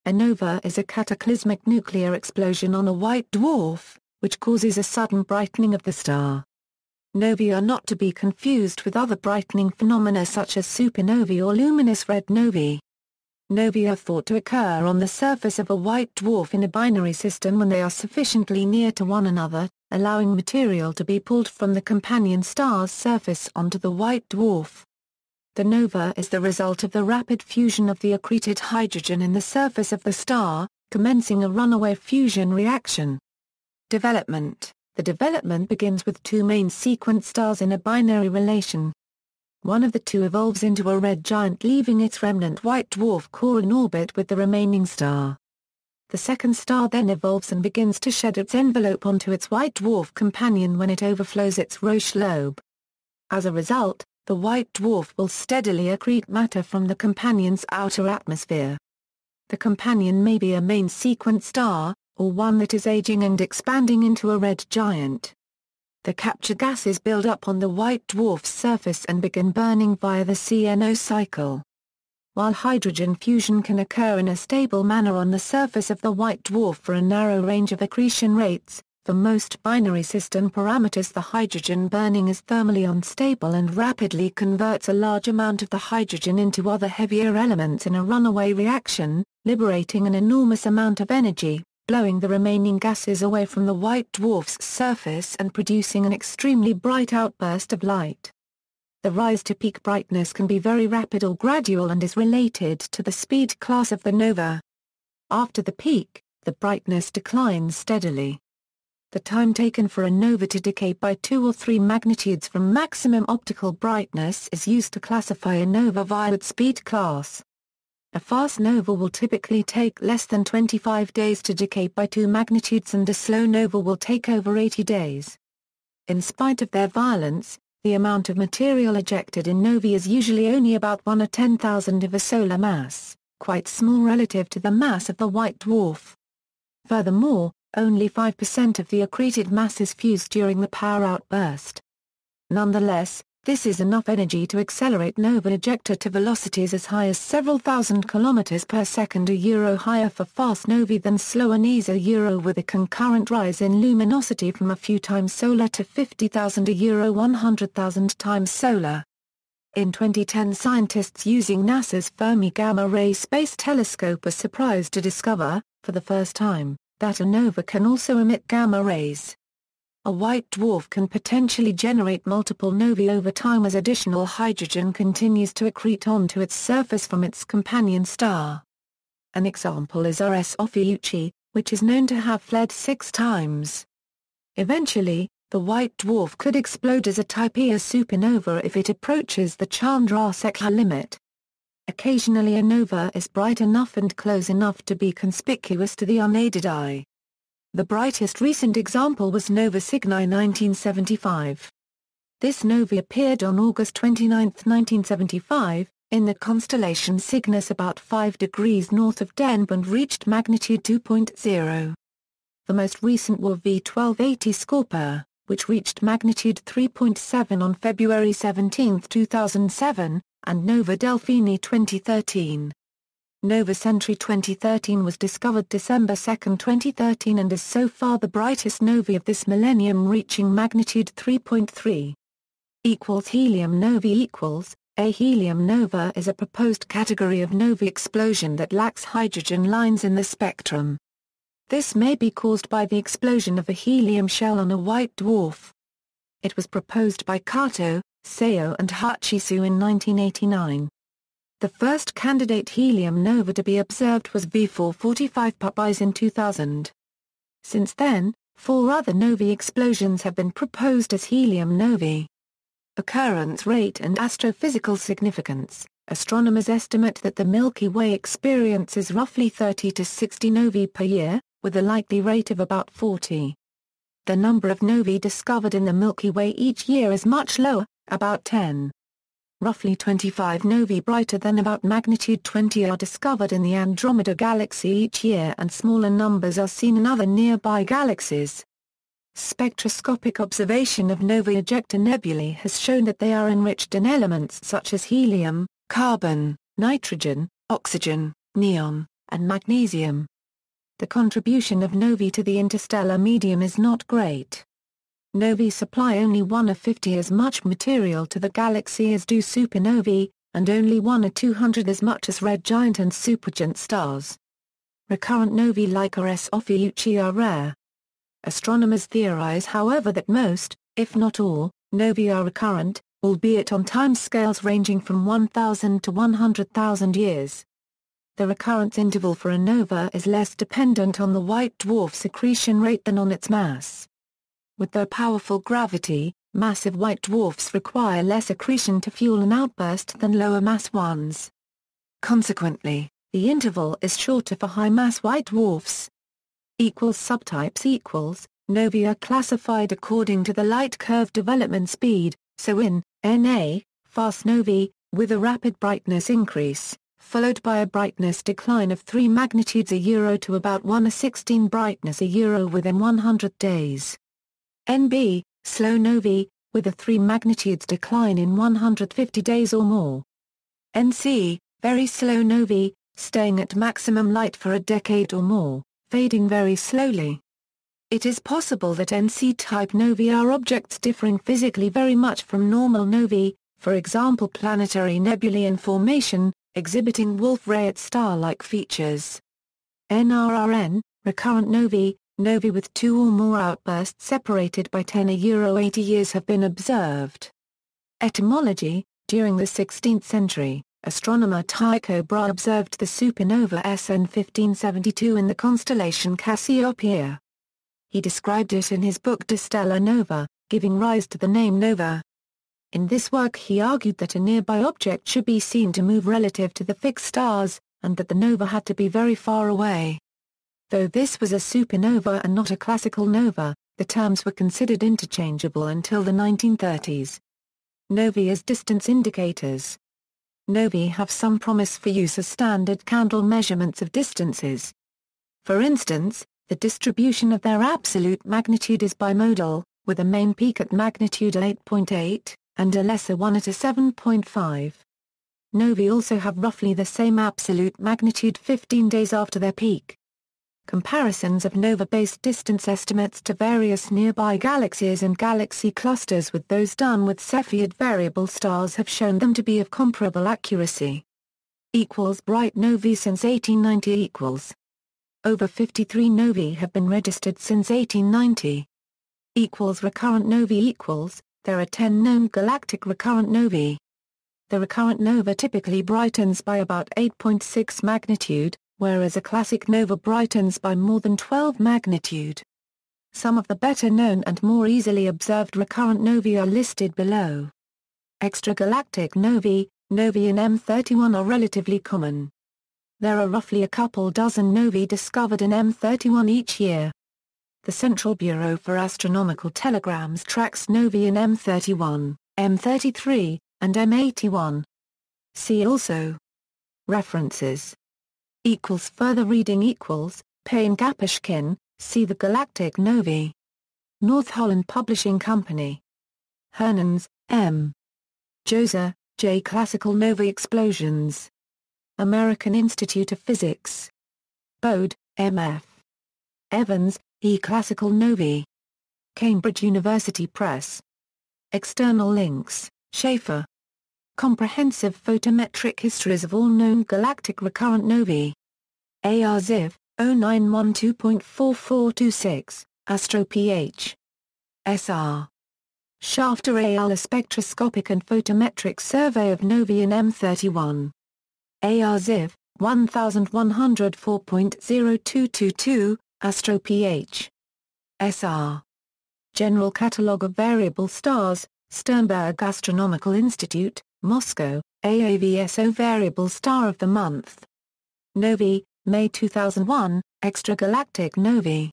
A nova is a cataclysmic nuclear explosion on a white dwarf, which causes a sudden brightening of the star. Novae are not to be confused with other brightening phenomena such as supernovae or luminous red novae. Novae are thought to occur on the surface of a white dwarf in a binary system when they are sufficiently near to one another, allowing material to be pulled from the companion star's surface onto the white dwarf. The nova is the result of the rapid fusion of the accreted hydrogen in the surface of the star, commencing a runaway fusion reaction. Development. The development begins with two main sequence stars in a binary relation. One of the two evolves into a red giant, leaving its remnant white dwarf core in orbit with the remaining star. The second star then evolves and begins to shed its envelope onto its white dwarf companion when it overflows its Roche lobe. As a result, the white dwarf will steadily accrete matter from the companion's outer atmosphere. The companion may be a main sequence star, or one that is aging and expanding into a red giant. The captured gases build up on the white dwarf's surface and begin burning via the CNO cycle. While hydrogen fusion can occur in a stable manner on the surface of the white dwarf for a narrow range of accretion rates, for most binary system parameters the hydrogen burning is thermally unstable and rapidly converts a large amount of the hydrogen into other heavier elements in a runaway reaction, liberating an enormous amount of energy, blowing the remaining gases away from the white dwarf's surface and producing an extremely bright outburst of light. The rise to peak brightness can be very rapid or gradual and is related to the speed class of the nova. After the peak, the brightness declines steadily. The time taken for a nova to decay by 2 or 3 magnitudes from maximum optical brightness is used to classify a nova via its speed class. A fast nova will typically take less than 25 days to decay by 2 magnitudes and a slow nova will take over 80 days. In spite of their violence, the amount of material ejected in novae is usually only about 1/10,000 of a solar mass, quite small relative to the mass of the white dwarf. Furthermore, only 5% of the accreted mass is fused during the power outburst. Nonetheless, this is enough energy to accelerate nova ejecta to velocities as high as several thousand kilometers per second higher for fast novae than slower NESA with a concurrent rise in luminosity from a few times solar to 50,000 100,000 times solar. In 2010 scientists using NASA's Fermi Gamma Ray Space Telescope were surprised to discover, for the first time, that a nova can also emit gamma rays. A white dwarf can potentially generate multiple novae over time as additional hydrogen continues to accrete onto its surface from its companion star. An example is Rs Ophiuchi, which is known to have fled 6 times. Eventually, the white dwarf could explode as a Type Ia supernova if it approaches the Chandrasekhar limit. Occasionally a nova is bright enough and close enough to be conspicuous to the unaided eye. The brightest recent example was Nova Cygni 1975. This nova appeared on August 29, 1975, in the constellation Cygnus about 5 degrees north of Deneb and reached magnitude 2.0. The most recent were V1280 Scorpio, which reached magnitude 3.7 on February 17, 2007, and Nova Delphini 2013. Nova Centauri 2013 was discovered December 2, 2013 and is so far the brightest nova of this millennium, reaching magnitude 3.3. Helium novae A helium nova is a proposed category of nova explosion that lacks hydrogen lines in the spectrum. This may be caused by the explosion of a helium shell on a white dwarf. It was proposed by Kato, Sayo and Hachisu in 1989. The first candidate helium nova to be observed was V445 Puppis in 2000. Since then, 4 other novae explosions have been proposed as helium novae. Occurrence rate and astrophysical significance. Astronomers estimate that the Milky Way experiences roughly 30 to 60 novae per year, with a likely rate of about 40. The number of novae discovered in the Milky Way each year is much lower, about 10. Roughly 25 novae brighter than about magnitude 20 are discovered in the Andromeda Galaxy each year and smaller numbers are seen in other nearby galaxies. Spectroscopic observation of nova ejecta nebulae has shown that they are enriched in elements such as helium, carbon, nitrogen, oxygen, neon, and magnesium. The contribution of novae to the interstellar medium is not great. Novae supply only 1 of 50 as much material to the galaxy as do supernovae, and only 1 of 200 as much as red giant and supergiant stars. Recurrent novae like Rs Ophiuchi are rare. Astronomers theorize, however, that most, if not all, novae are recurrent, albeit on timescales ranging from 1,000 to 100,000 years. The recurrence interval for a nova is less dependent on the white dwarf's accretion rate than on its mass. With their powerful gravity, massive white dwarfs require less accretion to fuel an outburst than lower mass ones. Consequently, the interval is shorter for high-mass white dwarfs. Subtypes novae are classified according to the light curve development speed, so in Na, fast novae, with a rapid brightness increase, followed by a brightness decline of 3 magnitudes a euro to about 1/16 brightness a euro within 100 days. Nb, slow novae, with a 3 magnitudes decline in 150 days or more. Nc, very slow novae, staying at maximum light for a decade or more, fading very slowly. It is possible that Nc-type novae are objects differing physically very much from normal novae, for example planetary nebulae in formation, exhibiting Wolf-Rayet star-like features. NRRN, recurrent novae, novae with 2 or more outbursts separated by 10 to 80 years have been observed. Etymology, during the 16th century, astronomer Tycho Brahe observed the supernova SN 1572 in the constellation Cassiopeia. He described it in his book De Stella Nova, giving rise to the name nova. In this work he argued that a nearby object should be seen to move relative to the fixed stars, and that the nova had to be very far away. Though this was a supernova and not a classical nova, the terms were considered interchangeable until the 1930s. Novae as distance indicators. Novae have some promise for use as standard candle measurements of distances. For instance, the distribution of their absolute magnitude is bimodal, with a main peak at magnitude 8.8, and a lesser one at a 7.5. Novae also have roughly the same absolute magnitude 15 days after their peak. Comparisons of nova-based distance estimates to various nearby galaxies and galaxy clusters with those done with Cepheid variable stars have shown them to be of comparable accuracy. Bright novae since 1890 . Over 53 novae have been registered since 1890. Recurrent novae there are 10 known galactic recurrent novae. The recurrent nova typically brightens by about 8.6 magnitude, whereas a classic nova brightens by more than 12 magnitude. Some of the better-known and more easily observed recurrent novae are listed below. Extragalactic novae in M31 are relatively common. There are roughly a couple dozen novae discovered in M31 each year. The Central Bureau for Astronomical Telegrams tracks novae in M31, M33, and M81. See also. References. Further reading Payne Gaposchkin, see the Galactic Novae. North Holland Publishing Company. Hernans, M. Joza, J. Classical Nova Explosions. American Institute of Physics. Bode, M.F. Evans, E. Classical Novae. Cambridge University Press. External links, Schaefer. Comprehensive Photometric Histories of All Known Galactic Recurrent Novae. A.R. Ziv, 0912.4426, AstroPH. S.R. Shafter al. A Spectroscopic and Photometric Survey of Novae in M31. A.R. Ziv, 1104.0222, AstroPH. S.R. General Catalogue of Variable Stars, Sternberg Astronomical Institute, Moscow, AAVSO Variable Star of the Month. Novae, May 2001, Extragalactic Novae.